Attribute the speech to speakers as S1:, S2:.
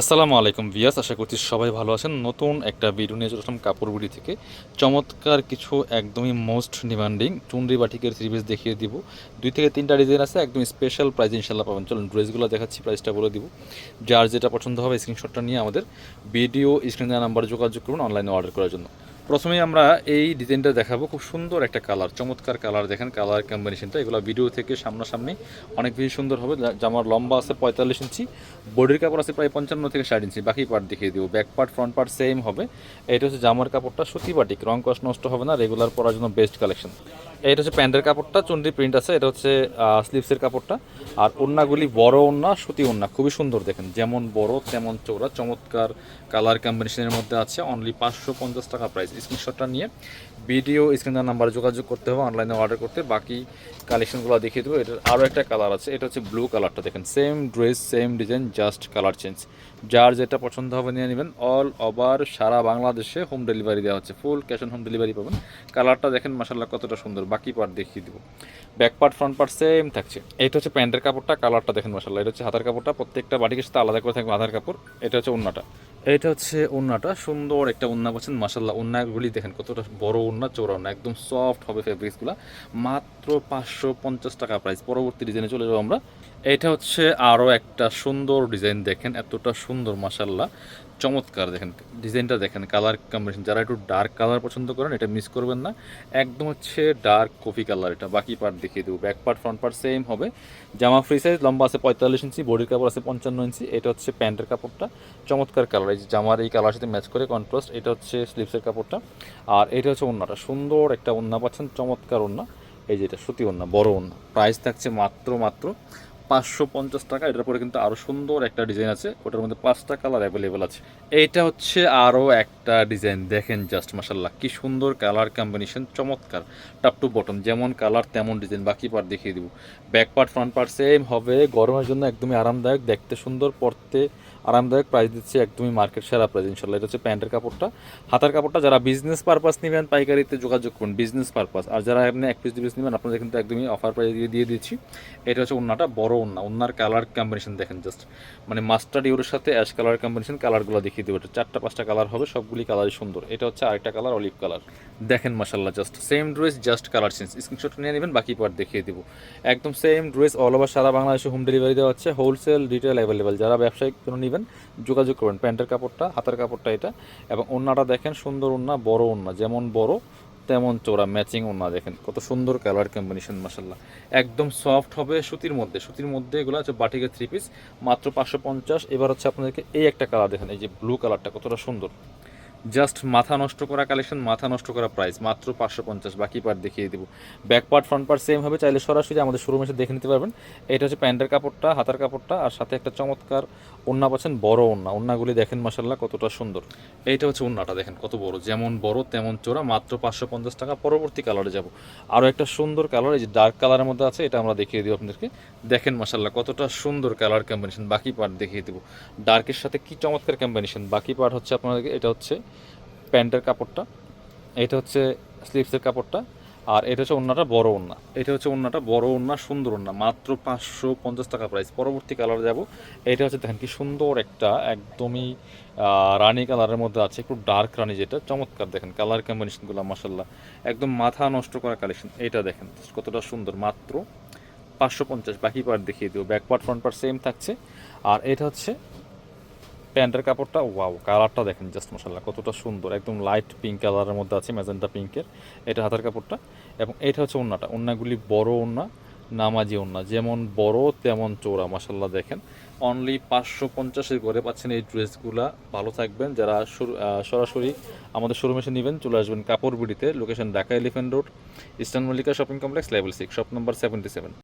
S1: আসসালামু আলাইকুম ভিয়াস, আশা করছি সবাই ভালো আছেন। নতুন একটা ভিডিও নিয়ে চলে আসলাম কাপড় বিডি থেকে। চমৎকার কিছু একদমই মোস্ট ডিমান্ডিং চুনরি বাটিকের থ্রি পিস দেখিয়ে দিব। 2 থেকে 3টা ডিজাইন আছে, একদম স্পেশাল প্রাইস ইনশাল্লাহ পাবেন। চলুন ড্রেসগুলো দেখাচ্ছি, প্রাইসটা বলে দিব। যার যেটা পছন্দ হবে স্ক্রিনশটটা নিয়ে আমাদের ভিডিও স্ক্রিনে নাম্বারে যোগাযোগ করুন অনলাইনে অর্ডার করার জন্য। প্রথমেই আমরা এই ডিজাইনটা দেখাবো, খুব সুন্দর একটা কালার, চমৎকার কালার। দেখেন কালার কম্বিনেশনটা, এগুলো ভিডিও থেকে সামনাসামনি অনেক বেশি সুন্দর হবে। জামার লম্বা আছে 45 ইঞ্চি, বডির কাপড় আছে প্রায় 55 থেকে 60 ইঞ্চি। বাকি পার্ট দেখিয়ে দিব, back part front part same হবে। এটা হচ্ছে জামার কাপড়টা, সুতি বাটিক, রং কষ্ট নষ্ট হবে না, রেগুলার পরার জন্য বেস্ট কালেকশন। এটা হচ্ছে প্যান্টের কাপড়টা, চুনরি প্রিন্ট আছে। এটা হচ্ছে স্লিভসের কাপড়টা। আর ওড়নাগুলি বড় ওড়না, সুতি ওড়না, খুবই সুন্দর। দেখেন যেমন বড় তেমন চৌড়া, চমৎকার কালার কম্বিনেশনের মধ্যে আছে। অনলি 550 টাকা প্রাইস। স্ক্রিনশটটা নিয়ে ভিডিও স্ক্রিনের নাম্বারে যোগাযোগ করতে হবে অনলাইনে অর্ডার করতে। বাকি কালেকশনগুলো দেখিয়ে দেবো। এটার আরও একটা কালার আছে, এটা হচ্ছে ব্লু কালারটা। দেখেন same dress same design, just colour change. যার যেটা পছন্দ হবে নিয়ে নেবেন। অল ওভার সারা বাংলাদেশে হোম ডেলিভারি দেওয়া হচ্ছে, full cash on home delivery পাবেন। কালারটা দেখেন মাশাআল্লাহ কতটা সুন্দর। বাকি পার্ট দেখিয়ে দিব, back part front part same থাকছে। এটা হচ্ছে প্যান্টের কাপড়টা, কালারটা দেখেন মাশাআল্লাহ। এটা হচ্ছে হাতার কাপড়টা, প্রত্যেকটা বাটিকের সাথে আলাদা করে থাকবে আধার কাপড়। এটা হচ্ছে ওড়নাটা, এটা হচ্ছে ওড়নাটা, সুন্দর একটা ওড়না পাচ্ছেন মাশাআল্লাহ। ওড়নাগুলি দেখেন কতটা বড় ওড়না, চৌড়া ওড়না, একদম সফট হবে ফেব্রিক্সগুলো। মাত্র 550 টাকা প্রাইস। পরবর্তী ডিজাইনে চলে যাবো আমরা। এটা হচ্ছে আরও একটা সুন্দর ডিজাইন, দেখেন এতটা সুন্দর মাশাআল্লাহ, চমৎকার। দেখেন ডিজাইনটা দেখেন, কালার কম্বিনেশন। যারা একটু ডার্ক কালার পছন্দ করেন এটা মিস করবেন না, একদম হচ্ছে ডার্ক কফি কালার এটা। বাকি পার্ট দেখিয়ে দেবো, back part front part same হবে। জামা ফ্রি সাইজ, লম্বা আছে 45 ইঞ্চি, বডির কাপড় আছে 55 ইঞ্চি। এটা হচ্ছে প্যান্টের কাপড়টা, চমৎকার কালার। এই যে জামার এই কালার সাথে ম্যাচ করে কন্ট্রাস্ট। এটা হচ্ছে স্লিভসের কাপড়টা। আর এটা হচ্ছে ওড়নাটা, সুন্দর একটা ওড়না পাচ্ছেন, চমৎকার ওড়না। এই যে এটা সুতি ওড়না, বড় ওড়না। প্রাইস থাকছে মাত্র 550 টাকা। এটার পরে কিন্তু আরও সুন্দর একটা ডিজাইন আছে, ওটার মধ্যে 5টা কালার অ্যাভেলেবেল আছে। এইটা হচ্ছে আরও একটা ডিজাইন, দেখেন জাস্ট মাশাল্লাহ কি সুন্দর কালার কম্বিনেশন, চমৎকার। টপ টু বটম যেমন কালার তেমন ডিজাইন। বাকি পার্ট দেখিয়ে দিব, back part front part same হবে। গরমের জন্য একদমই আরামদায়ক, দেখতে সুন্দর, পরতে আরামদায়ক। প্রাইস দিচ্ছে একদমই মার্কেট সেরা প্রাইস ইনশাল্লাহ। এটা হচ্ছে প্যান্টের কাপড়টা। হাতার কাপড়টা যারা বিজনেস পারপাস নেবেন পাইকারিতে যোগাযোগ করুন, বিজনেস পারপাস। আর যারা এমনি 1 পিস 2 পিস নেবেন আপনাদের কিন্তু একদমই অফার প্রাইস দিয়ে দিচ্ছি। এটা হচ্ছে ওড়নাটা, বড় ওড়না। ওড়নার কালার কম্বিনেশন দেখেন জাস্ট, মানে মাস্টার্ড ইউরের সাথে অ্যাশ কালার কম্বিনেশন। কালারগুলো দেখিয়ে দেবো, এটা 4টা 5টা কালার হবে, সবগুলি কালারই সুন্দর। এটা হচ্ছে আরেকটা কালার, অলিভ কালার। দেখেন মাশাল্লাহ just same dress, just colour change. Screenshot নিয়ে নেবেন, বাকি পার্ট দেখিয়ে দেবো। একদম সেম ড্রেস, অল ওভার সারা বাংলাদেশে হোম ডেলিভারি দেওয়া হচ্ছে, হোলসেল রিটেল অ্যাভেলেবেল। যারা ব্যবসায়িক জন্য নেবেন যোগাযোগ করবেন। প্যান্টের কাপড়টা, হাতার কাপড়টা এটা, এবং ওড়নাটা দেখেন সুন্দর ওড়না, বড় ওড়না, যেমন বড় তেমন চোরা, ম্যাচিং ওড়না। দেখেন কত সুন্দর কালার কম্বিনেশন মাশাল্লাহ, একদম সফট হবে সুতির মধ্যে। সুতির মধ্যে এগুলো হচ্ছে বাটিকের থ্রি পিস, মাত্র 550। এবার হচ্ছে আপনাদেরকে এই একটা কালার দেখেন, এই যে ব্লু কালারটা কতটা সুন্দর, জাস্ট মাথা নষ্ট করা কালেকশন, মাথা নষ্ট করা প্রাইস, মাত্র 550। বাকি পার্ট দেখিয়ে দেবো, back part front part same হবে। চাইলে সরাসরি আমাদের শোরুমে এসে দেখে নিতে পারবেন। এটা হচ্ছে প্যান্টের কাপড়টা, হাতার কাপড়টা, আর সাথে একটা চমৎকার ওড়না পাচ্ছেন, বড় ওড়না। ওড়নাগুলি দেখেন মাসাল্লাহ কতটা সুন্দর। এইটা হচ্ছে ওড়নাটা, দেখেন কত বড়, যেমন বড় তেমন চোরা, মাত্র 550 টাকা। পরবর্তী কালারে যাব, আরও একটা সুন্দর কালার, এই যে ডার্ক কালারের মধ্যে আছে, এটা আমরা দেখিয়ে দিই আপনাদেরকে। দেখেন মাসাল্লাহ কতটা সুন্দর কালার কম্বিনেশন। বাকি পার্ট দেখিয়ে দেবো, ডার্কের সাথে কি চমৎকার কম্বিনেশন। বাকি পার্ট হচ্ছে আপনাদেরকে, এটা হচ্ছে প্যান্টের কাপড়টা, এটা হচ্ছে স্লিভসের কাপড়টা, আর এটা হচ্ছে ওড়নাটা, বড় ওড়না। এটা হচ্ছে ওড়নাটা, বড় ওড়না, সুন্দর ওড়না, মাত্র 550 টাকা প্রাইস। পরবর্তী কালার যাব, এটা হচ্ছে দেখেন কি সুন্দর একটা, একদমই রানি কালারের মধ্যে আছে, একটু ডার্ক রানি, যেটা চমৎকার। দেখেন কালার কম্বিনেশনগুলো মাসাল্লাহ, একদম মাথা নষ্ট করা কালেকশন। এটা দেখেন কতটা সুন্দর, মাত্র 550। বাকি পার্ট দেখিয়ে দেবো, back part front part same থাকছে। আর এটা হচ্ছে প্যান্টের কাপড়টা, ওয়াও কালারটা দেখেন জাস্ট মাশাআল্লাহ কতটা সুন্দর, একদম লাইট পিঙ্ক কালারের মধ্যে আছে, ম্যাজেন্টা পিঙ্কের। এটা হাতার কাপড়টা, এবং এটা হচ্ছে ওড়নাটা। ওড়নাগুলি বড় ওড়না, নামাজি ওড়না, যেমন বড় তেমন চৌড়া মাশাআল্লাহ। দেখেন অনলি 550-এর করে পাচ্ছেন এই ড্রেসগুলা। ভালো থাকবেন। যারা সরাসরি আমাদের শোরুমে এসে নেবেন চলে আসবেন কাপড় বিডিতে, location Dhaka elephant road, eastern Mallika shopping complex, level 6, shop number 77।